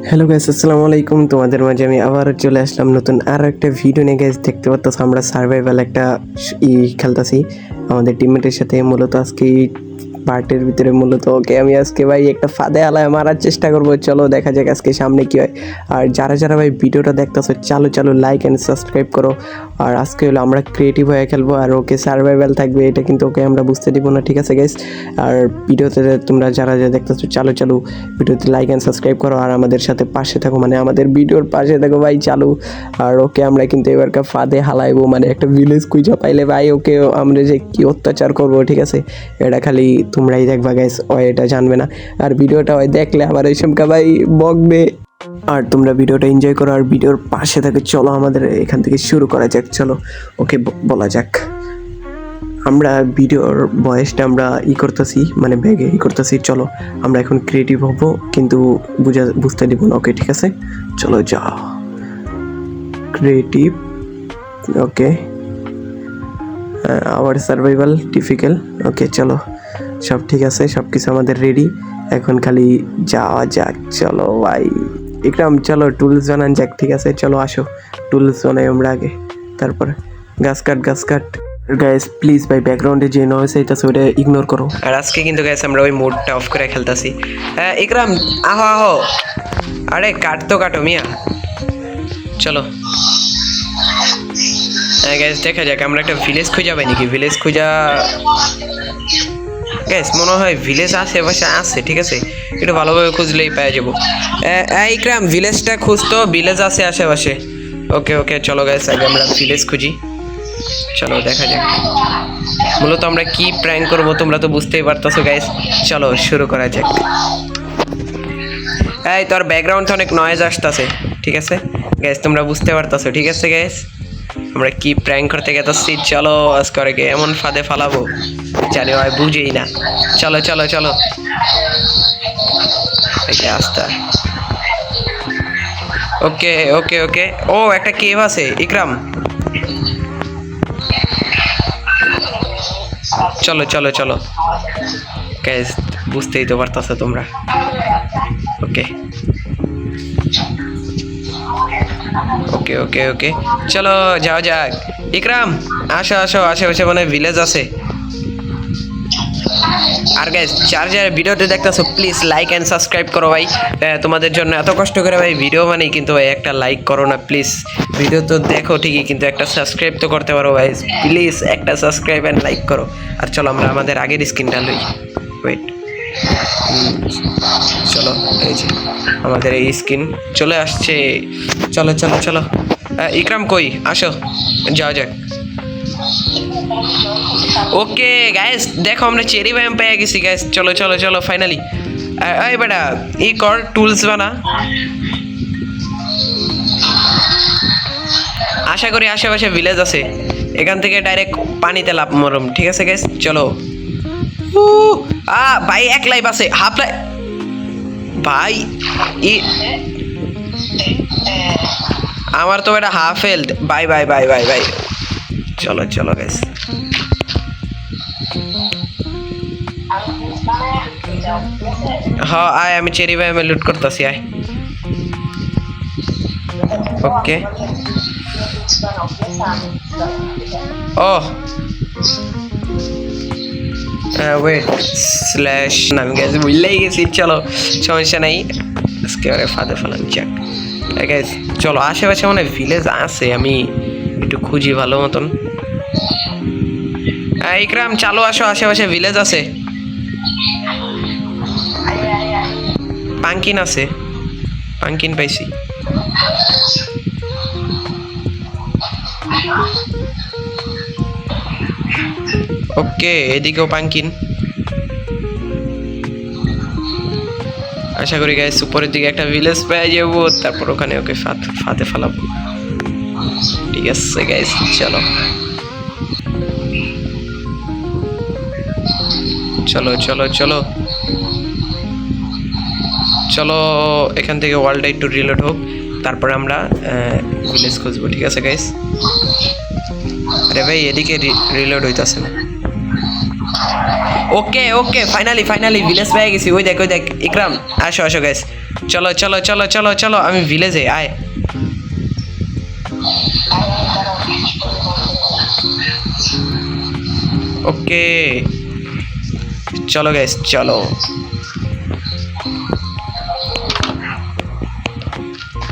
Hello guys, আসসালামু আলাইকুম। তোমাদের মাঝে আমি আবার চলে আসলাম নতুন আরও একটা ভিডিও নিয়ে। গাইস দেখতে পাচ্ছ আমরা সার্ভাইভাল একটা খেলতেছি আমাদের টিমমেটের সাথে। মূলত আজকে পার্টির ভিতরে মূলত ওকে আমি আজকে ভাই একটা ফাঁদে আলায় মারার চেষ্টা করবো। চলো দেখা যাক আজকে সামনে কী হয়। আর যারা যারা ভাই ভিডিওটা দেখতেছো চালু লাইক অ্যান্ড সাবস্ক্রাইব করো। আর আজকে হলো আমরা ক্রিয়েটিভ হয়ে খেলবো আর ওকে সার্ভাইভাল থাকবে, এটা কিন্তু ওকে আমরা বুঝতে দিব না, ঠিক আছে গাইস? আর ভিডিওতে তোমরা যারা যারা দেখতেছো চালু ভিডিওতে লাইক অ্যান্ড সাবস্ক্রাইব করো আর আমাদের সাথে পাশে থাকো, মানে আমাদের ভিডিওর পাশে থাকো ভাই চালু। আর ওকে আমরা কিন্তু এবারকার ফাঁদে হালাইবো, মানে একটা ভিলেজ খুঁজে পাইলে ভাই ওকে আমরা যে কি অত্যাচার করবো, ঠিক আছে? এটা খালি তোমরাই দেখবা গাইস, ও এটা জানবে না। আর ভিডিওটা ওই দেখলে আবার এই সমকা ভাই বকবে। আর তোমরা ভিডিওটা এনজয় করো আর ভিডিওর পাশে থাকে। চলো আমাদের এখান থেকে শুরু করা যাক। চলো ওকে বলা যাক। আমরা ভিডিওর ভয়েসটা আমরা করতেছি, মানে ব্যাগে করতেছি। চলো আমরা এখন ক্রিয়েটিভ হব, কিন্তু বুঝতে দিব না, ওকে? ঠিক আছে, চলো যাও ক্রিয়েটিভ। ওকে, আওয়ার সার্ভাইভাল ডিফিকাল্ট। ওকে চলো, সব ঠিক আছে, সব কিছু আমাদের রেডি, এখন খালি যাওয়া যাক। চলো ভাই ইকরাম, চলো টুলস বানান যাক, ঠিক আছে? চলো আসো, টুলস বানাই আমরা আগে, তারপর গাছ কাট। গাইস প্লিজ ভাই ব্যাকগ্রাউন্ডে যে নয়েজ আইতাছে ওটা ইগনোর করো। আর আজকে কিন্তু গাইস আমরা ওই মোডটা অফ করে খেলতাছি। হ্যাঁ ইকরাম, আহো। আরে কাটো মিয়া, চলো। হ্যাঁ গাইস দেখা যাক, আমরা একটা ভিলেজ খুঁজা পাই নাকি? ভিলেজ খুঁজা গাইস মনে হয় ভিলেজ আশেপাশে আছে, ঠিক আছে? একটু ভালোভাবে খুঁজলেই পাওয়া যাবো। ইকরাম ভিলেজটা খুঁজতো, ভিলেজ আছে আশেপাশে। ওকে চলো গাইস আগে আমরা ভিলেজ খুঁজি। চলো দেখা যাক মূলত আমরা কি প্র্যাঙ্ক করবো, তোমরা তো বুঝতেই পারতেছো গাইস। চলো শুরু করা যাক। এই তোর ব্যাকগ্রাউন্ড অনেক নয়েজ আসতেছে, ঠিক আছে গাইস? তোমরা বুঝতে পারতেছো, ঠিক আছে গাইস? আমরা কি প্র্যাঙ্ক করতে গেছি। চলো আজকে ওকে এমন ফাঁদে ফালাবো জানি হয় বুঝেই না। চলো আস্তা। ওকে ও একটা কেভ আছে ইকরাম, চলো গাইস বুঝতেই তো পারতাছো তোমরা। ওকে চলো যাও যাক। ইকরাম আসো আশেপাশে মানে ভিলেজ আছে। আর গাইস যারা ভিডিওতে দেখতেছো প্লিজ লাইক অ্যান্ড সাবস্ক্রাইব করো ভাই। তোমাদের জন্য এত কষ্ট করে ভাই ভিডিও বানাই, কিন্তু ভাই একটা লাইক করো না প্লিজ? ভিডিও তো দেখো ঠিকই, কিন্তু একটা সাবস্ক্রাইব তো করতে পারো ভাই, প্লিজ একটা সাবস্ক্রাইব অ্যান্ড লাইক করো। আর চলো আমরা আমাদের আগের স্ক্রিনটা লই। ওয়েট, চলো এই যে আমাদের এই স্ক্রিন চলে আসছে। চলো ইকরাম কই, আসো যাও যাক। ওকে গাইস দেখো আমরা চেরি ব্যায়াম পেয়ে গেছি গাইস। চলো ফাইনালি। এই বেটা কর টুলস বানা। আশা করি আশেপাশে ভিলেজ আছে, এখান থেকে ডাইরেক্ট পানিতে লাভ মরম, ঠিক আছে গাইস? চলো। ভাই এক লাইফ আছে, হাফ লাইফ ভাই। আমার তো এটা হাফ হেলথ। বাই চলো গাইস। হ্যাঁ আয়, আমি চেরি ভাই আমি লুট করতেছি, আয়। ওকে ওয়েট স্ল্যাশ নাম গেছে, বুঝলেই গেছি। চলো সমস্যা নাই, আজকে ফাঁদে ফেলান যাক। চলো আশেপাশে মানে ভিলেজ আছে, আমি একটু খুঁজি ভালো মতন। ইকরাম চালো আসো, আশেপাশে ভিলেজ আছে। পাঙ্কিন আছে, পাঙ্কিন পাইছি। ওকে এদিকেও পাঙ্কিন। আশা করি গাইস উপরের দিকে একটা ভিলেজ পেয়ে যাবো, তারপর ওখানে ওকে ফাঁদে ফেলাবো, ঠিক আছে গাইস? চলো এখান থেকে ওয়ার্ল্ডটা একটু রিলোড হোক, তারপরে আমরা ভিলেজ খুঁজবো, ঠিক আছে গাইস? আরে ভাই এদিকে রিলোড হইতাছে না। ওকে ফাইনালি ভিলেজ পেয়ে গেছি। ওই দেখ ইকরাম, আসো গাইস, চলো চলো চলো চলো চলো আমি ভিলেজে আয় ওকে चलो गाइस चलो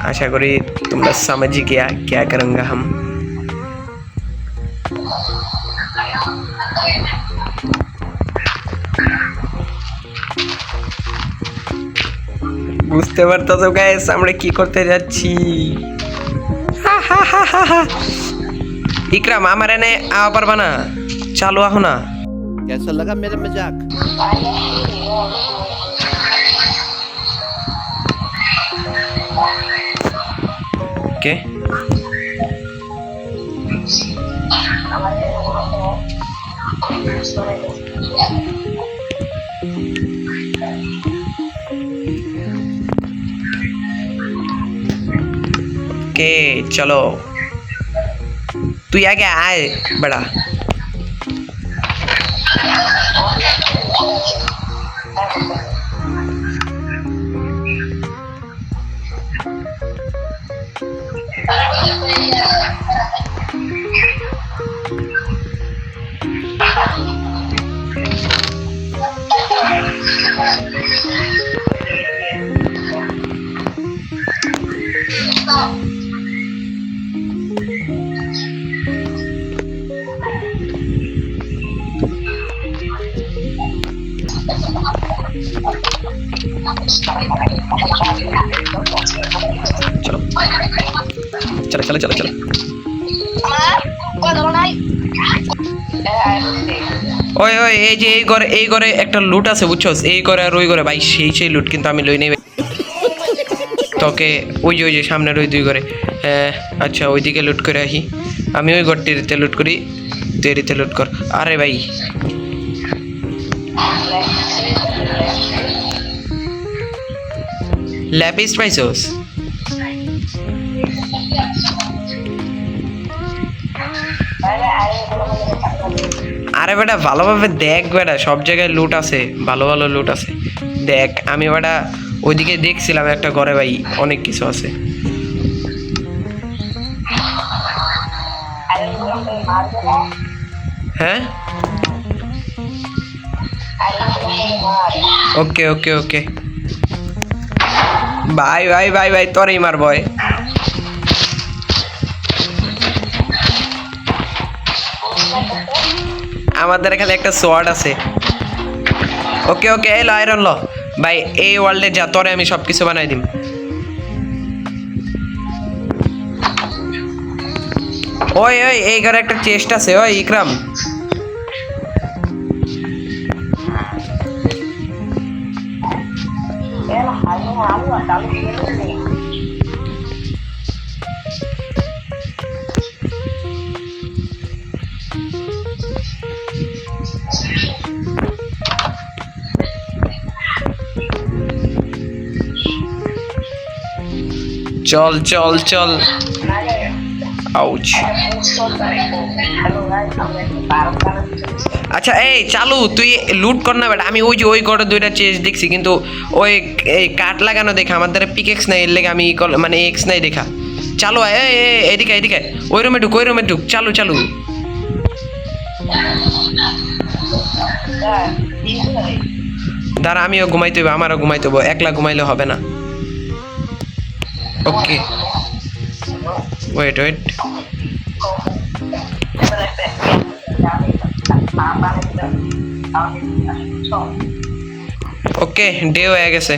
आशा करी तुम लोग समझ ही गया क्या करूँगा हम বুঝতে পারতেছো গাইস আমরা কি করতে যাচ্ছি ইকরাম আমার এনে আওয়া পারবা না চালু আহো না कैसा लगा मेरा मजाक ओके ओके चलो तू आगे आए बड़ा चलो चलो चलो चलो ওই ওই এই যে এই ঘরে একটা লুট আছে বুঝছস এই ঘরে আর ওই ঘরে ভাই সেই লুট কিন্তু আমি লই নেই তোকে ওই যে সামনের ওই দুই ঘরে আচ্ছা ওইদিকে লুট করে আসি আমি ওই ঘরটিতে লুট করি দেরিতে লুট কর আরে ভাই ল্যাপিস পাইছস আরে বেটা ভালোভাবে দেখ বেটা সব জায়গায় লুট আছে ভালো ভালো লুট আছে দেখ আমি বেটা ওইদিকে দেখছিলাম একটা ঘরে ভাই অনেক কিছু আছে হ্যাঁ ওকে ওকে ওকে ভাই ভাই ভাই ভাই তোরই মার বয় আমাদের এখানে একটা সোয়ার্ড আছে ওকে ওকে এলো আয়রন ল ভাই এই ওয়ার্ল্ডে যা তোরে আমি সব কিছু বানাই দিম ওই ওই এই ঘরে একটা চেস্ট আছে ওই ইকরাম चल चल चल आउच আচ্ছা এই চালু তুই লুট কর না বেটা আমি ওই যে ওই ঘরে দুইটা চেজ দেখছি কিন্তু ওই এই কাট লাগানো দেখা আমাদের পিকেক্স নাই এর লেগে আমি মানে এক্স নাই দেখা চালু এই এদিকে এদিকে ওই রুমে ঢুক চালু চালু দাঁড়া আমিও ঘুমাইতে হবে আমারও ঘুমাইতে হবে একলা ঘুমাইলে হবে না ওকে ওয়েট ওয়েট ওকে ডে হয়ে গেছে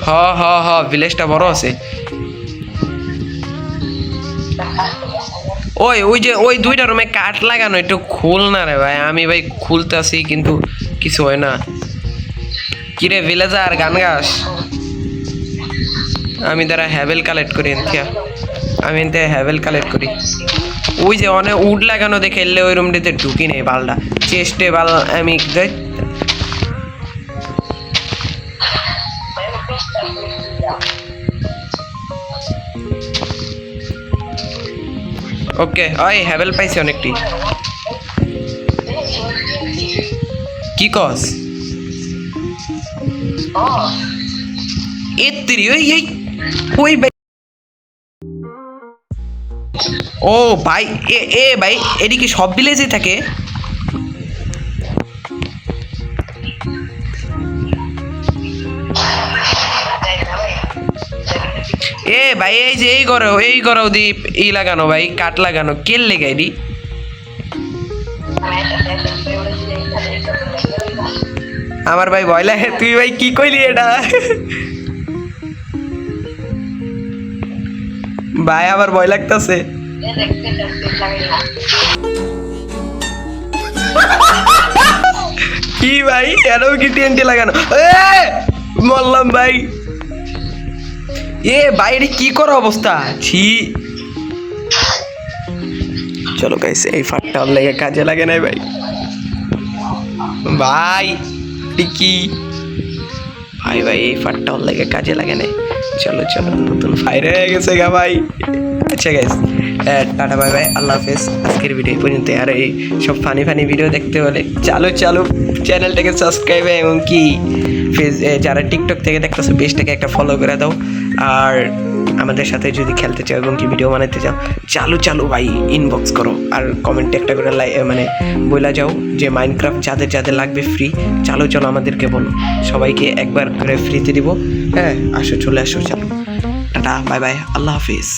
হ ভিলেজটা বড় আছে ওই যে ওই দুইটা রুমে কাঠ লাগানো একটু খুল না রে ভাই আমি ভাই খুলতেছি কিন্তু কিছু হয় না কিরে ভিলেজার গান গাস আমি দ্বারা হ্যাভেল কালেক্ট করি আমি এনতে হ্যাভেল কালেক্ট করি ওই যে অনেক উড লাগানো দেখে এলে ওই রুমটিতে ঢুকি নেই বালটা চেস্টে বাল আমি ওকে ওই হ্যাভেল পাইছি অনেকটি কি কস এত্তিরি ওই এই ওই ভাই ও ভাই এ ভাই এদিকে সব ভিলেজে থাকে এ ভাই এই যে এই করো দীপ ই লাগানো ভাই কাট লাগানো কেল লেগাই দি আমার ভাই ভয় লাগে তুই ভাই কি কইলি এটা ভাই আমার ভয় লাগতেছে কি ভাই এরও কি টিএনটি লাগানো মরলাম ভাই এ বাইরে কি করা অবস্থা ছি চলো গাইস এই ফাটটা ওর লেগে কাজে লাগে নাই ভাই। ভাই টিকি ভাই ভাই এই ফাটটা ওর লেগে কাজে লাগে নাই। চলো চলো নতুন ফায়ার হয়ে গেছে গা ভাই। আচ্ছা গাইস টাটা বাই বাই আল্লাহ হাফেজ আজকের ভিডিও পর্যন্ত আর এই সব ফানি ভিডিও দেখতে হলে চালু চ্যানেলটাকে সাবস্ক্রাইব এবং কি যারা টিকটক থেকে দেখতেছো পেজটাকে একটা ফলো করে দাও আর আমাদের সাথে যদি খেলতে চাও এবং কি ভিডিও বানাতে চাও চালু ভাই ইনবক্স করো আর কমেন্টে একটা করে মানে বলে যাও যে মাইনক্রাফট যাদের লাগবে ফ্রি চালু আমাদেরকে বলো সবাইকে একবার করে ফ্রিতে দিব। হ্যাঁ চলে আসো চালু টাটা বাই বাই আল্লাহ হাফেজ।